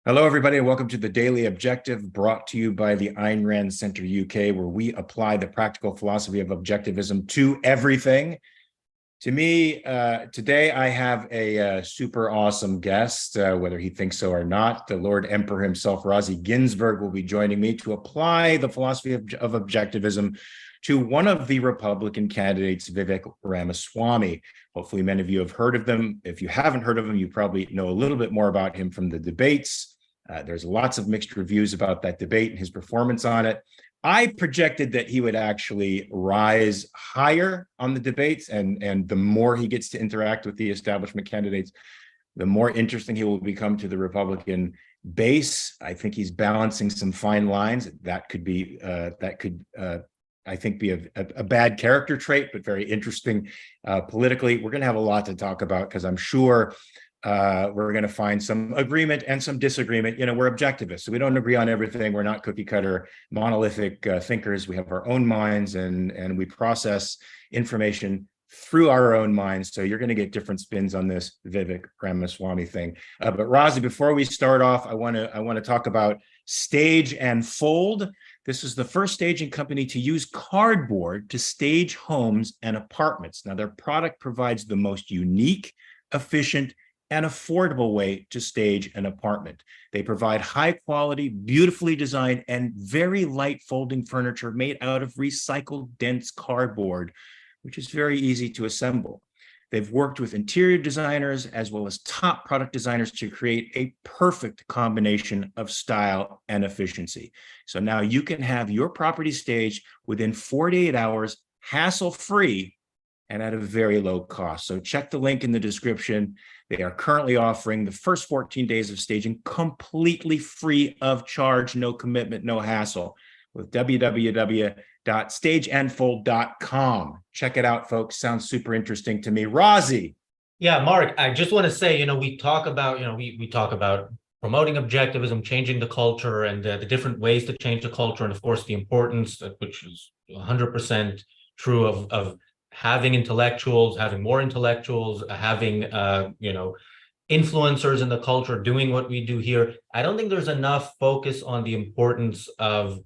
Hello, everybody, and welcome to the Daily Objective, brought to you by the Ayn Rand Center UK, where we apply the practical philosophy of objectivism to everything. To me, today I have a super awesome guest, whether he thinks so or not. The Lord Emperor himself, Razi Ginsburg, will be joining me to apply the philosophy of objectivism to one of the Republican candidates, Vivek Ramaswamy. Hopefully, many of you have heard of them. If you haven't heard of him, you probably know a little bit more about him from the debates. There's lots of mixed reviews about that debate and his performance on it. I projected that he would actually rise higher on the debates, and the more he gets to interact with the establishment candidates, the more interesting he will become to the Republican base. I think he's balancing some fine lines. That could be I think be a bad character trait, but very interesting politically. We're going to have a lot to talk about because I'm sure we're going to find some agreement and some disagreement. We're objectivists, so we don't agree on everything. We're not cookie cutter, monolithic thinkers. We have our own minds, and we process information through our own minds. So you're going to get different spins on this Vivek Ramaswamy thing. But Razi, before we start off, I want to talk about Stage and Fold. This is the first staging company to use cardboard to stage homes and apartments. Now, their product provides the most unique, efficient, and affordable way to stage an apartment. They provide high quality, beautifully designed, and very light folding furniture made out of recycled dense cardboard, which is very easy to assemble. They've worked with interior designers as well as top product designers to create a perfect combination of style and efficiency. So now you can have your property staged within 48 hours, hassle-free, and at a very low cost. So check the link in the description. They are currently offering the first 14 days of staging completely free of charge, no commitment, no hassle, with www.stageandfold.com. Check it out, folks. Sounds super interesting to me. Razi. Yeah, Mark, I just want to say, we talk about, we talk about promoting objectivism, changing the culture, and the different ways to change the culture, and of course the importance, which is 100% true, of having intellectuals, having more intellectuals, having influencers in the culture doing what we do here. I don't think there's enough focus on the importance of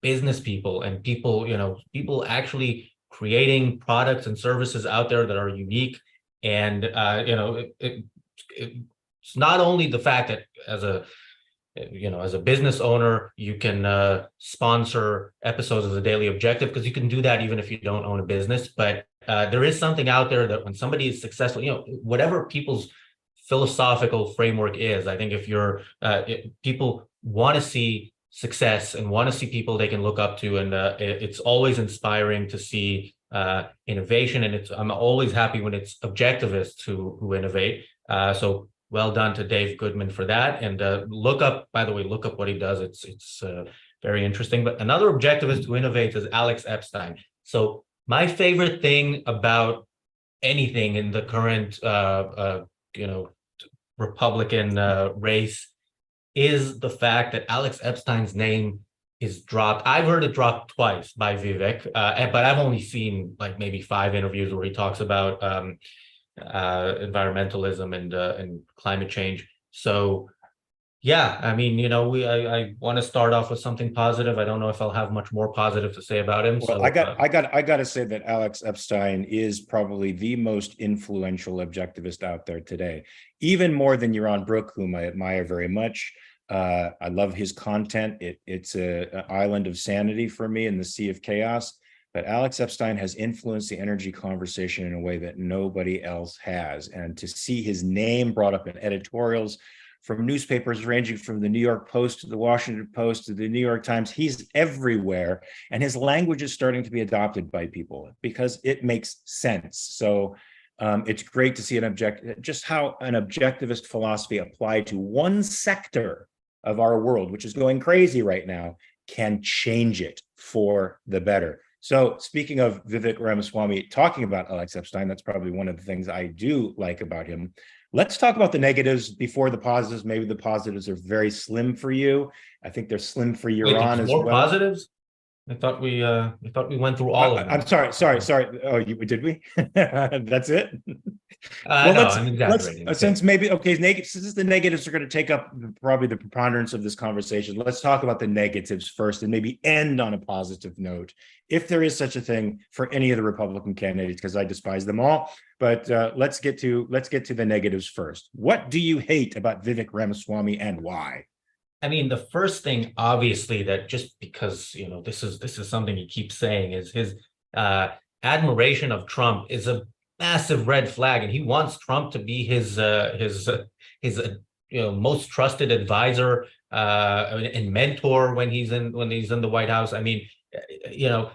business people and people actually creating products and services out there that are unique. And it's not only the fact that as a business owner, you can sponsor episodes of the Daily Objective, because you can do that even if you don't own a business. But there is something out there that when somebody is successful, whatever people's philosophical framework is, I think if people want to see success and want to see people they can look up to, and it's always inspiring to see innovation. And I'm always happy when it's objectivists who innovate. So well done to Dave Goodman for that. And look up what he does. It's very interesting. But another objectivist who innovates is Alex Epstein. So my favorite thing about anything in the current Republican race is the fact that Alex Epstein's name is dropped. I've heard it dropped twice by Vivek, but I've only seen like maybe 5 interviews where he talks about environmentalism and climate change. So yeah, I mean, I want to start off with something positive. I don't know if I'll have much more positive to say about him. Well, so I got to say that Alex Epstein is probably the most influential objectivist out there today, even more than Yaron Brook, whom I admire very much. I love his content. It's an island of sanity for me in the sea of chaos. But Alex Epstein has influenced the energy conversation in a way that nobody else has. And to see his name brought up in editorials from newspapers ranging from the New York Post to the Washington Post to the New York Times, he's everywhere. And his language is starting to be adopted by people because it makes sense. So it's great to see just how an objectivist philosophy applied to one sector of our world, which is going crazy right now, can change it for the better. So speaking of Vivek Ramaswamy, talking about Alex Epstein, that's probably one of the things I do like about him. Let's talk about the negatives before the positives. Maybe the positives are very slim for you. I think they're slim for Yaron as well. More positives? I thought we went through all of them. I'm sorry. Oh, did we? That's it. Well, No, I'm exaggerating. Okay. since maybe okay, since the negatives are going to take up probably the preponderance of this conversation, let's talk about the negatives first, and maybe end on a positive note, if there is such a thing for any of the Republican candidates, because I despise them all. But let's get to the negatives first. What do you hate about Vivek Ramaswamy, and why? I mean, the first thing, obviously, that just because this is something he keeps saying, is his admiration of Trump is a massive red flag, and he wants Trump to be his most trusted advisor and mentor when he's in the White House. I mean, you know,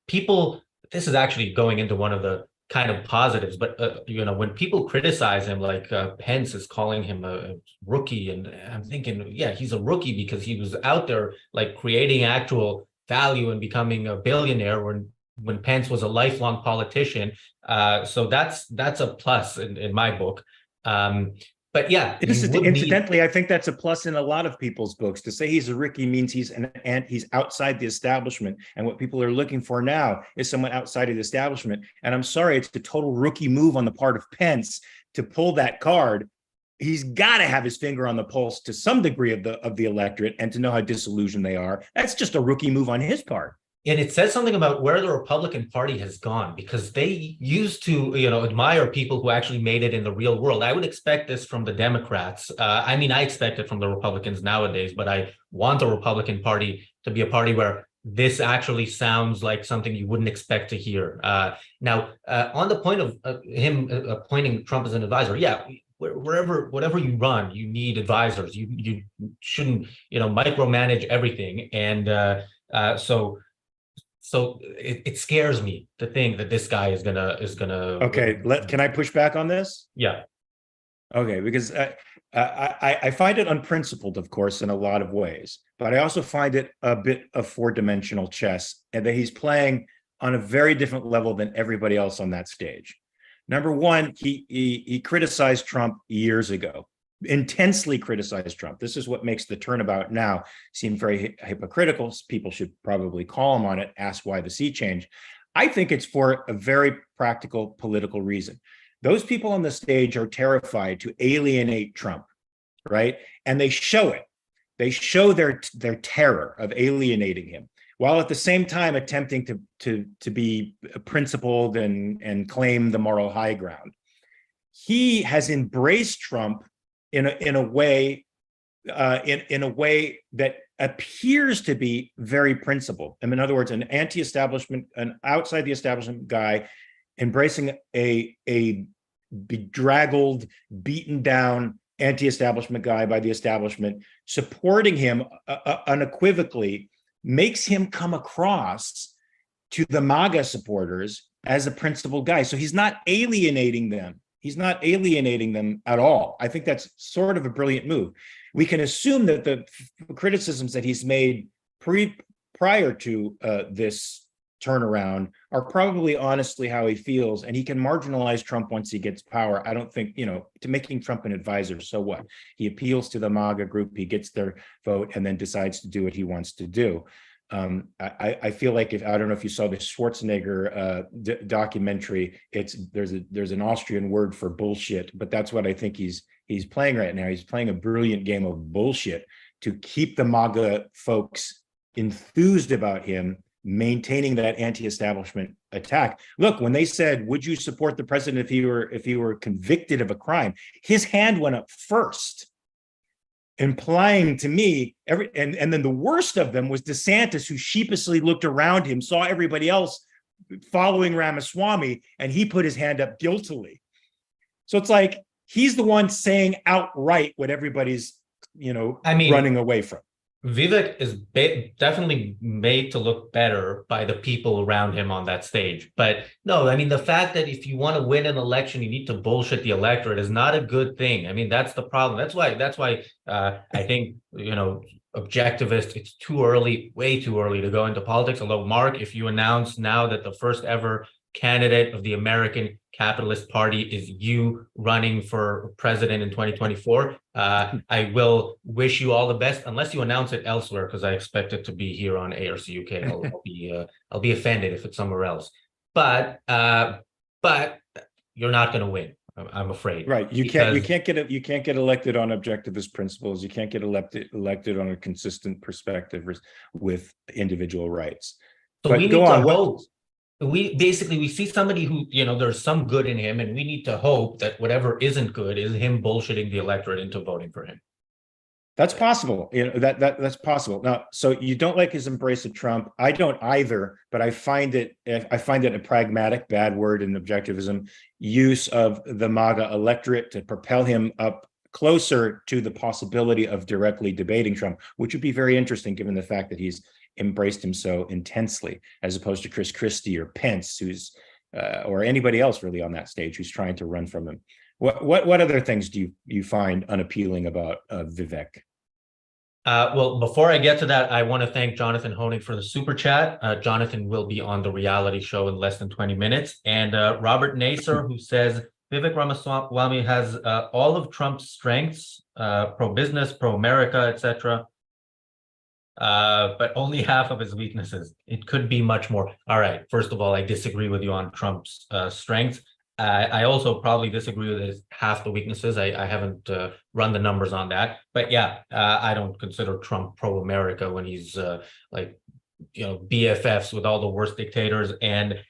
people. This is actually going into one of the kind of positives, but when people criticize him, like Pence is calling him a rookie, and I'm thinking, yeah, he's a rookie because he was out there like creating actual value and becoming a billionaire when Pence was a lifelong politician. So that's a plus in my book. But yeah, Incidentally, I think that's a plus in a lot of people's books. To say he's a rookie means he's outside the establishment, and what people are looking for now is someone outside of the establishment. And I'm sorry, it's a total rookie move on the part of Pence to pull that card. He's got to have his finger on the pulse to some degree of the electorate, and to know how disillusioned they are. That's just a rookie move on his part. And it says something about where the Republican Party has gone, because they used to, admire people who actually made it in the real world. I would expect this from the Democrats. I mean, I expect it from the Republicans nowadays, but I want the Republican Party to be a party where this actually sounds like something you wouldn't expect to hear. Now, on the point of him appointing Trump as an advisor, yeah, whatever you run, you need advisors. You shouldn't, micromanage everything. And so it scares me to think that this guy is gonna. Okay, can I push back on this? Yeah. Okay, because I find it unprincipled, of course, in a lot of ways, but I also find it a bit of four-dimensional chess, and that he's playing on a very different level than everybody else on that stage. Number one, he criticized Trump years ago. Intensely criticized Trump. This is what makes the turnabout now seem very hypocritical. People should probably call him on it, ask why the sea change. I think it's for a very practical political reason. Those people on the stage are terrified to alienate Trump, right? And they show it. They show their terror of alienating him, while at the same time attempting to be principled and claim the moral high ground. He has embraced Trump in a way that appears to be very principled. In other words, an anti-establishment, an outside the establishment guy, embracing a bedraggled, beaten down anti-establishment guy by the establishment, supporting him unequivocally, makes him come across to the MAGA supporters as a principled guy. So he's not alienating them. He's not alienating them at all. I think that's sort of a brilliant move. We can assume that the criticisms that he's made prior to this turnaround are probably honestly how he feels, and he can marginalize Trump once he gets power. I don't think, to making Trump an advisor, so what? He appeals to the MAGA group, he gets their vote, and then decides to do what he wants to do. I feel like I don't know if you saw the Schwarzenegger documentary. There's an Austrian word for bullshit, but that's what I think he's playing right now. He's playing a brilliant game of bullshit to keep the MAGA folks enthused about him, maintaining that anti-establishment attack. Look, when they said, "Would you support the president if he were convicted of a crime?" his hand went up first, implying to me and then the worst of them was DeSantis, who sheepishly looked around him, saw everybody else following Ramaswamy, and he put his hand up guiltily. So it's like he's the one saying outright what everybody's running away from. Vivek is definitely made to look better by the people around him on that stage. But no, I mean, the fact that if you want to win an election, you need to bullshit the electorate is not a good thing. I mean, that's the problem. That's why I think, objectivist, it's too early, way too early to go into politics. Although, Mark, if you announce now that the first ever candidate of the American Capitalist Party is you running for president in 2024. I will wish you all the best, unless you announce it elsewhere, because I expect it to be here on ARCUK. I'll be offended if it's somewhere else. But you're not going to win, I'm afraid. Right. You can't get elected on objectivist principles. You can't get elected on a consistent perspective with individual rights. So but we go need on. to hope. We see somebody who, there's some good in him, and we need to hope that whatever isn't good is him bullshitting the electorate into voting for him. That's possible. That's possible. Now, so you don't like his embrace of Trump. I don't either, but I find it a pragmatic, bad word in objectivism, use of the MAGA electorate to propel him up closer to the possibility of directly debating Trump, which would be very interesting given the fact that he's embraced him so intensely, as opposed to Chris Christie or Pence, who's or anybody else really on that stage who's trying to run from him. What other things do you find unappealing about Vivek? Well, before I get to that, I want to thank Jonathan Honig for the super chat. Jonathan will be on the reality show in less than 20 minutes. And Robert Naser, who says Vivek Ramaswamy has all of Trump's strengths, pro-business, pro-America, etc., but only half of his weaknesses. It could be much more. All right. First of all, I disagree with you on Trump's strengths. I also probably disagree with his half the weaknesses. I haven't run the numbers on that, but yeah, I don't consider Trump pro-America when he's BFFs with all the worst dictators, and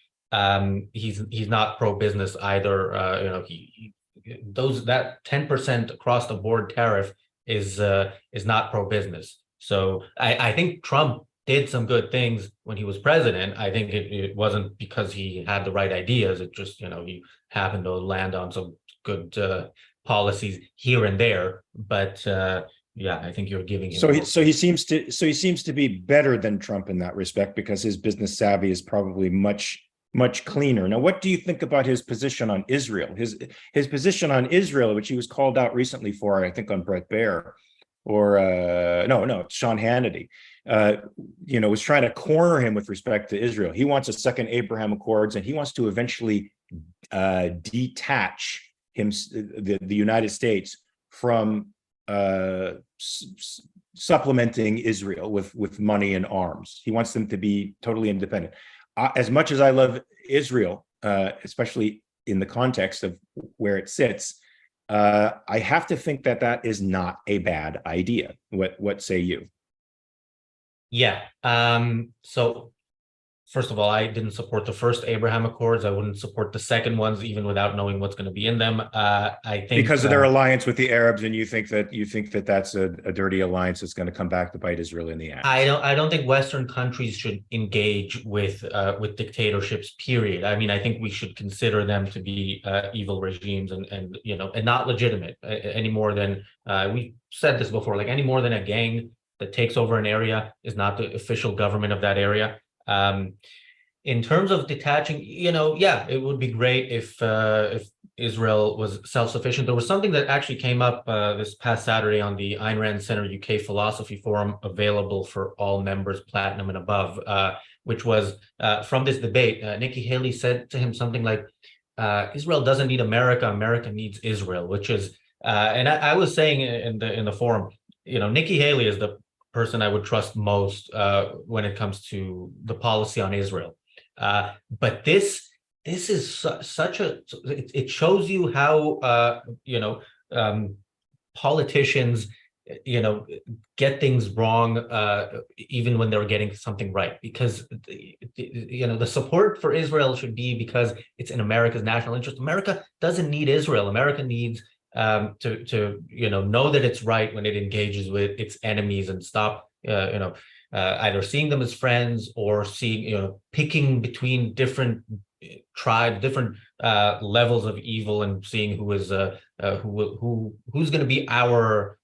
he's not pro-business either. That 10% across the board tariff is not pro-business. So I think Trump did some good things when he was president. I think it wasn't because he had the right ideas. It just, he happened to land on some good policies here and there. But yeah, I think you're giving him. So he seems to be better than Trump in that respect, because his business savvy is probably much cleaner. Now, what do you think about his position on Israel? His position on Israel, which he was called out recently for, I think, on Bret Baier, or Sean Hannity, was trying to corner him with respect to Israel. He wants a second Abraham Accords, and he wants to eventually detach the United States from supplementing Israel with money and arms. He wants them to be totally independent. As much as I love Israel, especially in the context of where it sits, I have to think that is not a bad idea. What say you? Yeah. So first of all, I didn't support the first Abraham Accords. I wouldn't support the second ones, even without knowing what's going to be in them. I think because of their alliance with the Arabs, and you think that that's a dirty alliance that's going to come back to bite Israel in the ass. I don't think Western countries should engage with dictatorships, period. I mean, I think we should consider them to be evil regimes and not legitimate any more than we said this before. Like, any more than a gang that takes over an area is not the official government of that area. In terms of detaching, it would be great if Israel was self-sufficient. There was something that actually came up this past Saturday on the Ayn Rand Center UK Philosophy Forum, available for all members, platinum and above, which was from this debate. Nikki Haley said to him something like, Israel doesn't need America, America needs Israel, which is, and I was saying in the forum, Nikki Haley is the person I would trust most when it comes to the policy on Israel. But this is such a, it shows you how, politicians, get things wrong, even when they're getting something right, because, the support for Israel should be because it's in America's national interest. America doesn't need Israel. America needs to know that it's right when it engages with its enemies, and stop either seeing them as friends or picking between different tribes, different levels of evil, and seeing who is who's going to be our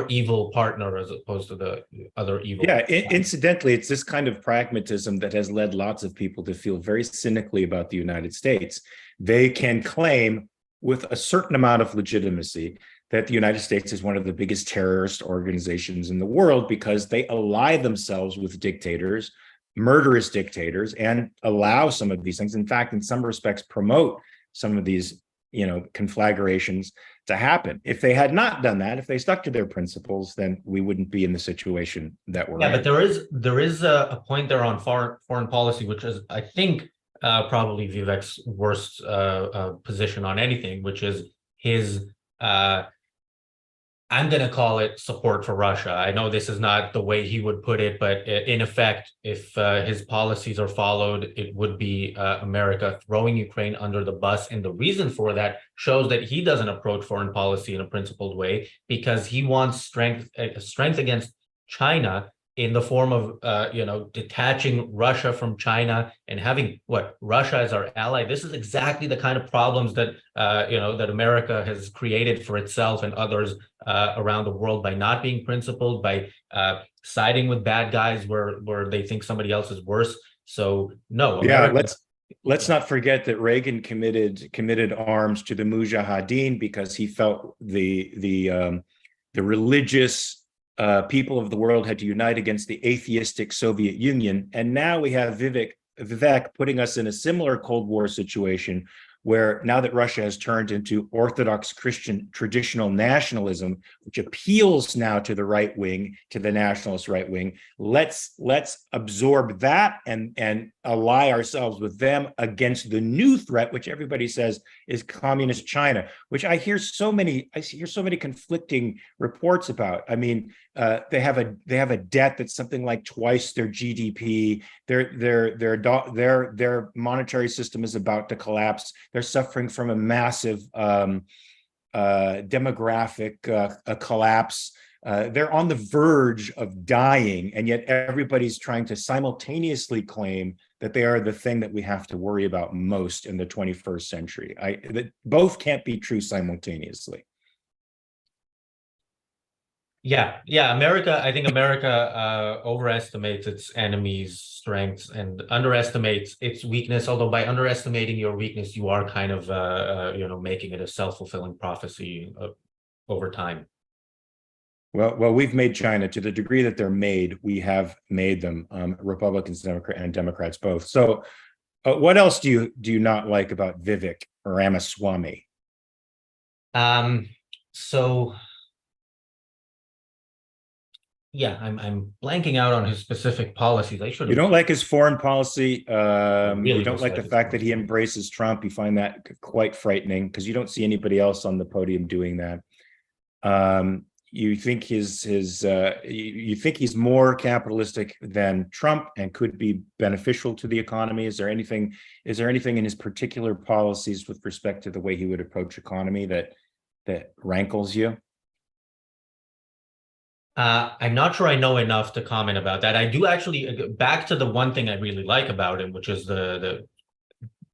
evil partner as opposed to the other evil. Yeah, incidentally, it's this kind of pragmatism that has led lots of people to feel very cynically about the United States. They can claim with a certain amount of legitimacy that the United States is one of the biggest terrorist organizations in the world because they ally themselves with dictators murderous dictators and allow some of these things. In fact, in some respects, promote some of these, conflagrations to happen. If they had not done that, if they stuck to their principles, then we wouldn't be in the situation that we're in. But there is a point there on foreign policy, which is, I think, probably Vivek's worst position on anything, which is his I'm going to call it support for Russia. I know this is not the way he would put it, but in effect, if his policies are followed, it would be America throwing Ukraine under the bus. And the reason for that shows that he doesn't approach foreign policy in a principled way, because he wants strength against China in the form of, detaching Russia from China and having Russia as our ally. This is exactly the kind of problems that, that America has created for itself and others around the world by not being principled, by siding with bad guys where they think somebody else is worse. So no, America, let's not forget that Reagan committed arms to the Mujahideen because he felt the religious people of the world had to unite against the atheistic Soviet Union. And now we have Vivek putting us in a similar Cold War situation, where now that Russia has turned into Orthodox Christian traditional nationalism, which appeals now to the right wing, to the nationalist right wing, let's absorb that and ally ourselves with them against the new threat, which everybody says is communist China, which I hear so many conflicting reports about. I mean, they have a debt that's something like twice their GDP. Their monetary system is about to collapse. They're suffering from a massive demographic collapse. They're on the verge of dying, and yet everybody's trying to simultaneously claim that they are the thing that we have to worry about most in the 21st century. Both can't be true simultaneously. Yeah. I think America overestimates its enemy's strengths and underestimates its weakness. Although by underestimating your weakness, you are kind of, making it a self-fulfilling prophecy over time. Well, we've made China to the degree that they're made. We have made them, Republicans and Democrats both. So, what else do you not like about Vivek Ramaswamy? Yeah, I'm blanking out on his specific policies. I should have. You don't like his foreign policy. Really you don't like the fact that he embraces Trump. You find that quite frightening because you don't see anybody else on the podium doing that. You think you think he's more capitalistic than Trump and could be beneficial to the economy. Is there anything in his particular policies with respect to the way he would approach economy that rankles you? I'm not sure I know enough to comment about that. I do actually, back to the one thing I really like about him, which is the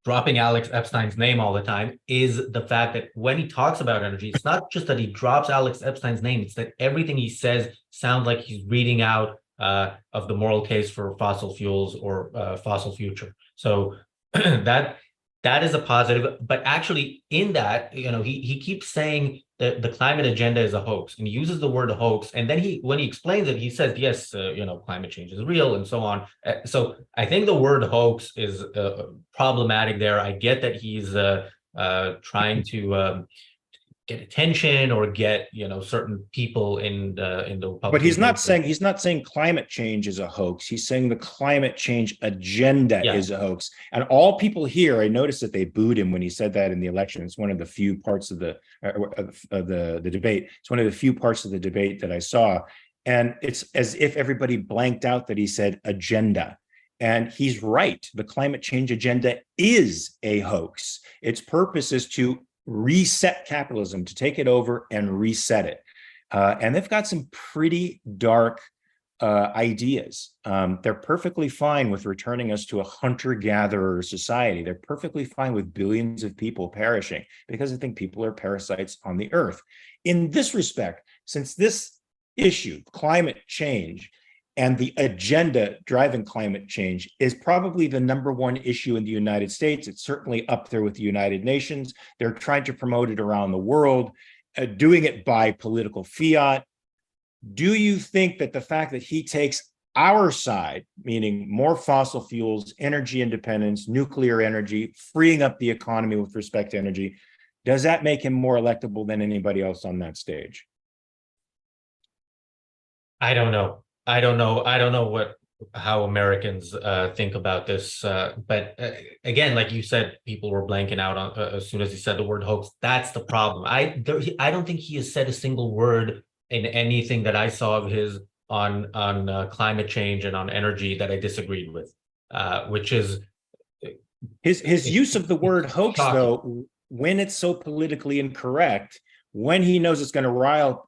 dropping Alex Epstein's name all the time, is the fact that when he talks about energy, it's not just that he drops Alex Epstein's name, it's that everything he says sounds like he's reading out of the moral case for fossil fuels or fossil future. So that is a positive. But actually in that, he keeps saying that the climate agenda is a hoax, and he uses the word hoax. And then when he explains it, he says, yes, climate change is real and so on. So I think the word hoax is problematic there. I get that he's trying to get attention or get certain people in the Republican. But he's not saying climate change is a hoax. He's saying the climate change agenda is a hoax. And all people here, I noticed that they booed him when he said that in the election. It's one of the few parts of the debate. It's one of the few parts of the debate that I saw, and it's as if everybody blanked out that he said agenda. And he's right. The climate change agenda is a hoax. Its purpose is to reset capitalism, to take it over and reset it. And they've got some pretty dark ideas. They're perfectly fine with returning us to a hunter-gatherer society. They're perfectly fine with billions of people perishing because I think people are parasites on the earth. In this respect, since this issue, climate change, and the agenda driving climate change is probably the number one issue in the United States. It's certainly up there with the United Nations. They're trying to promote it around the world, doing it by political fiat. Do you think that the fact that he takes our side, meaning more fossil fuels, energy independence, nuclear energy, freeing up the economy with respect to energy, does that make him more electable than anybody else on that stage? I don't know. I don't know. I don't know how Americans think about this. But again, like you said, people were blanking out on as soon as he said the word hoax. That's the problem. I don't think he has said a single word in anything that I saw of his on climate change and on energy that I disagreed with, which is his use of the word hoax, shocking. though, when it's so politically incorrect, when he knows it's going to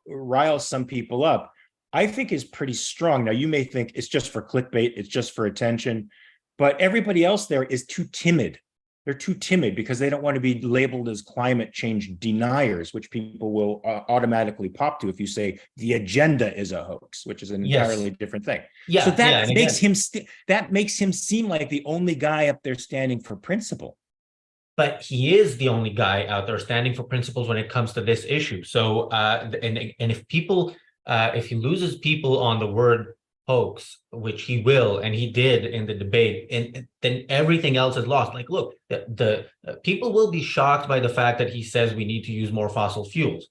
rile some people up, I think is pretty strong. Now, you may think it's just for clickbait, it's just for attention, but everybody else there is too timid. They're too timid because they don't want to be labeled as climate change deniers, which people will automatically pop to if you say the agenda is a hoax, which is an entirely different thing. Yeah, so that yeah, makes him that makes him seem like the only guy up there standing for principle. But he is the only guy out there standing for principles when it comes to this issue. So, and if people, if he loses people on the word hoax, which he will, and he did in the debate, and then everything else is lost. Like, look, the people will be shocked by the fact that he says we need to use more fossil fuels.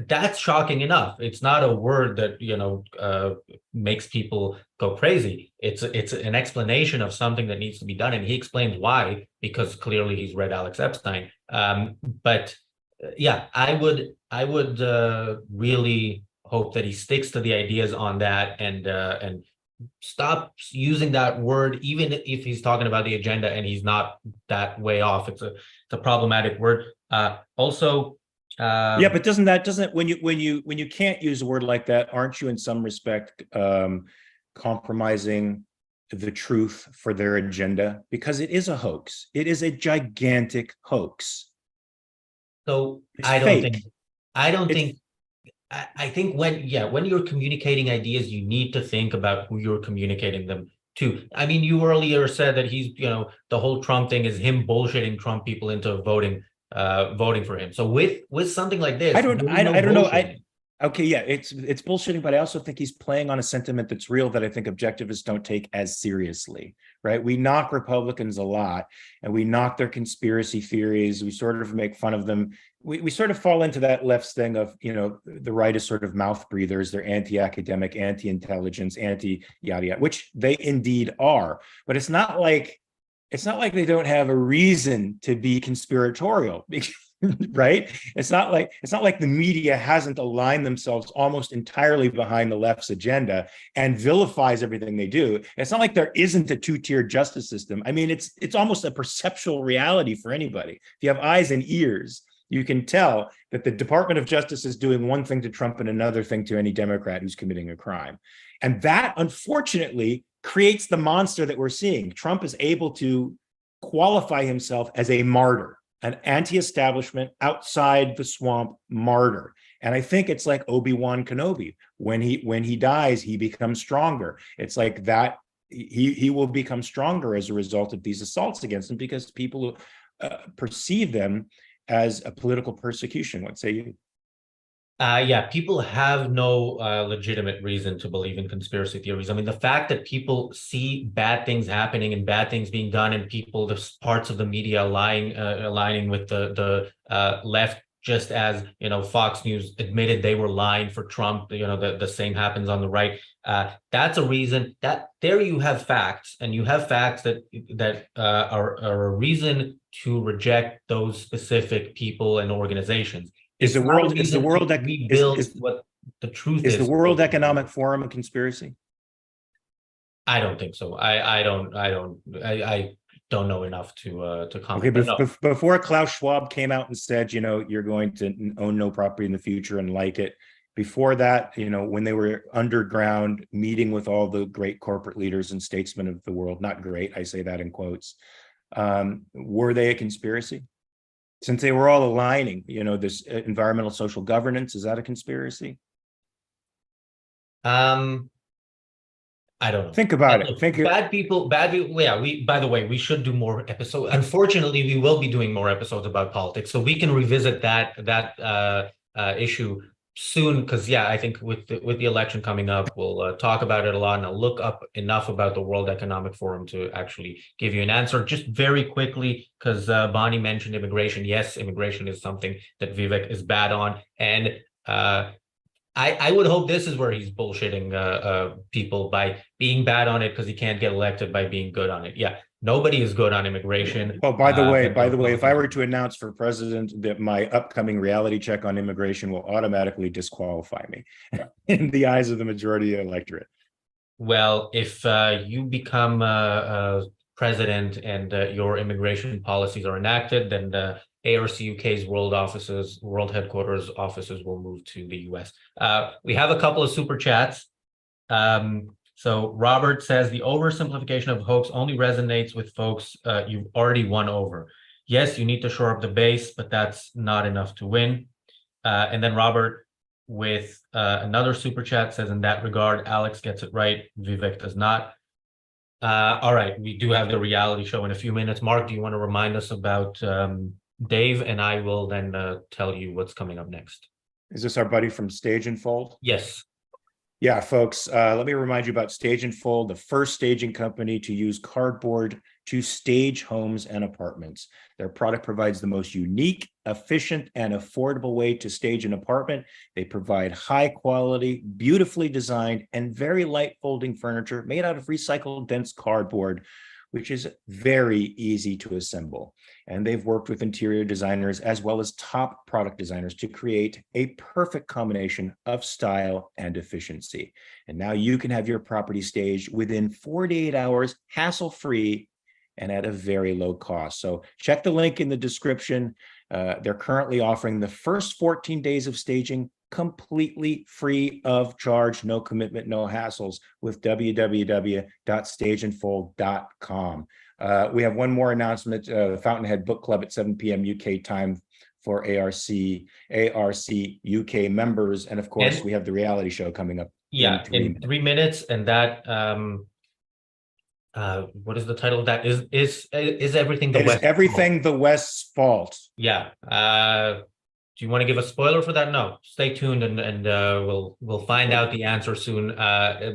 That's shocking enough. It's not a word that makes people go crazy. It's an explanation of something that needs to be done, and he explains why, because clearly he's read Alex Epstein. But yeah, I would really hope that he sticks to the ideas on that and stop using that word, even if he's talking about the agenda and he's not that way off. It's a problematic word. Also. Yeah, but doesn't when you can't use a word like that, aren't you in some respect compromising the truth for their agenda? Because it is a hoax. It is a gigantic hoax. So it's I don't fake. think I think when you're communicating ideas, you need to think about who you're communicating them to. I mean, you earlier said that he's, the whole Trump thing is him bullshitting Trump people into voting for him. So with something like this, I don't know. Okay, yeah, it's bullshitting, but I also think he's playing on a sentiment that's real that I think objectivists don't take as seriously, right? We knock Republicans a lot and we knock their conspiracy theories. We sort of make fun of them. We sort of fall into that left's thing of, the right is sort of mouth breathers. They're anti-academic, anti-intelligence, anti-yada yada, which they indeed are. But it's not like they don't have a reason to be conspiratorial. Right? It's not like the media hasn't aligned themselves almost entirely behind the left's agenda and vilifies everything they do. It's not like there isn't a two-tier justice system. I mean, it's almost a perceptual reality for anybody. If you have eyes and ears, you can tell that the Department of Justice is doing one thing to Trump and another thing to any Democrat who's committing a crime. And that, unfortunately, creates the monster that we're seeing. Trump is able to qualify himself as a martyr, an anti-establishment, outside the swamp martyr. And I think it's like Obi-Wan Kenobi. When he dies, he becomes stronger. It's like that. He will become stronger as a result of these assaults against him because people perceive them as a political persecution. What say you? Yeah, people have no legitimate reason to believe in conspiracy theories. I mean, the fact that people see bad things happening and bad things being done, and the parts of the media aligning with the left, just as Fox News admitted they were lying for Trump. The same happens on the right. That's a reason that there you have facts, and you have facts that are a reason to reject those specific people and organizations. Is the world that rebuild what the truth is? Is the World Economic Forum a conspiracy? I don't think so. I don't know enough to comment. Okay, but before Klaus Schwab came out and said, you're going to own no property in the future and like it. Before that, when they were underground meeting with all the great corporate leaders and statesmen of the world, not great, I say that in quotes, were they a conspiracy? Since they were all aligning, this environmental social governance, is that a conspiracy? I don't know. Think about it. Bad people. Yeah, by the way, we should do more episodes. Unfortunately, we will be doing more episodes about politics, so we can revisit that issue soon, because yeah, I think with the election coming up, we'll talk about it a lot, and I'll look up enough about the World Economic Forum to actually give you an answer. Just very quickly, because Bonnie mentioned immigration. Yes, immigration is something that Vivek is bad on, and I would hope this is where he's bullshitting people by being bad on it because he can't get elected by being good on it. Yeah, nobody is good on immigration. Well, by the way, if I were Republicans- to announce for president that my upcoming reality check on immigration will automatically disqualify me in the eyes of the majority of the electorate. Well, if you become president and your immigration policies are enacted, then the ARCUK's world headquarters offices will move to the US. We have a couple of super chats. So Robert says the oversimplification of hoax only resonates with folks you've already won over. Yes, you need to shore up the base, but that's not enough to win. And then Robert with another super chat says, in that regard, Alex gets it right, Vivek does not. All right, we do have the reality show in a few minutes. Mark, do you want to remind us about Dave? And I will then tell you what's coming up next. Is this our buddy from Stage and Fold? Yes. Yeah, folks, let me remind you about Stage and Fold, the first staging company to use cardboard to stage homes and apartments. Their product provides the most unique, efficient, and affordable way to stage an apartment. They provide high quality, beautifully designed, and very light folding furniture made out of recycled dense cardboard, which is very easy to assemble. And they've worked with interior designers as well as top product designers to create a perfect combination of style and efficiency. And now you can have your property staged within 48 hours, hassle-free, and at a very low cost. So check the link in the description. They're currently offering the first 14 days of staging completely free of charge, no commitment, no hassles with www.stageandfold.com. We have one more announcement, the Fountainhead Book Club at 7 p.m. UK time for ARC UK members. And of course, we have the reality show coming up. Yeah, in 3 minutes. And that, what is the title of that? Is everything the West? Everything the West's fault. Yeah. Do you want to give a spoiler for that? No. Stay tuned, and we'll find out the answer soon.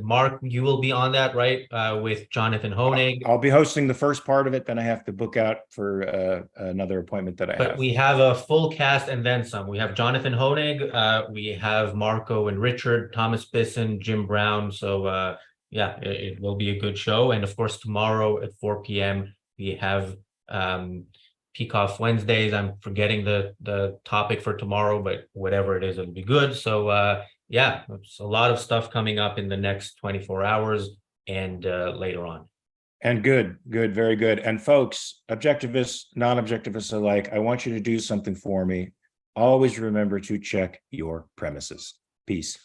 Mark, you will be on that, right? With Jonathan Honig. I'll be hosting the first part of it. Then I have to book out for another appointment that I have. But we have a full cast and then some. We have Jonathan Honig. We have Marco and Richard, Thomas Bisson, Jim Brown. So yeah, it will be a good show. And of course, tomorrow at 4 p.m. we have Peak Off Wednesdays. I'm forgetting the topic for tomorrow, but whatever it is, it'll be good. So yeah, it's a lot of stuff coming up in the next 24 hours and later on. And good, very good. And folks, objectivists, non-objectivists alike, I want you to do something for me. Always remember to check your premises. Peace.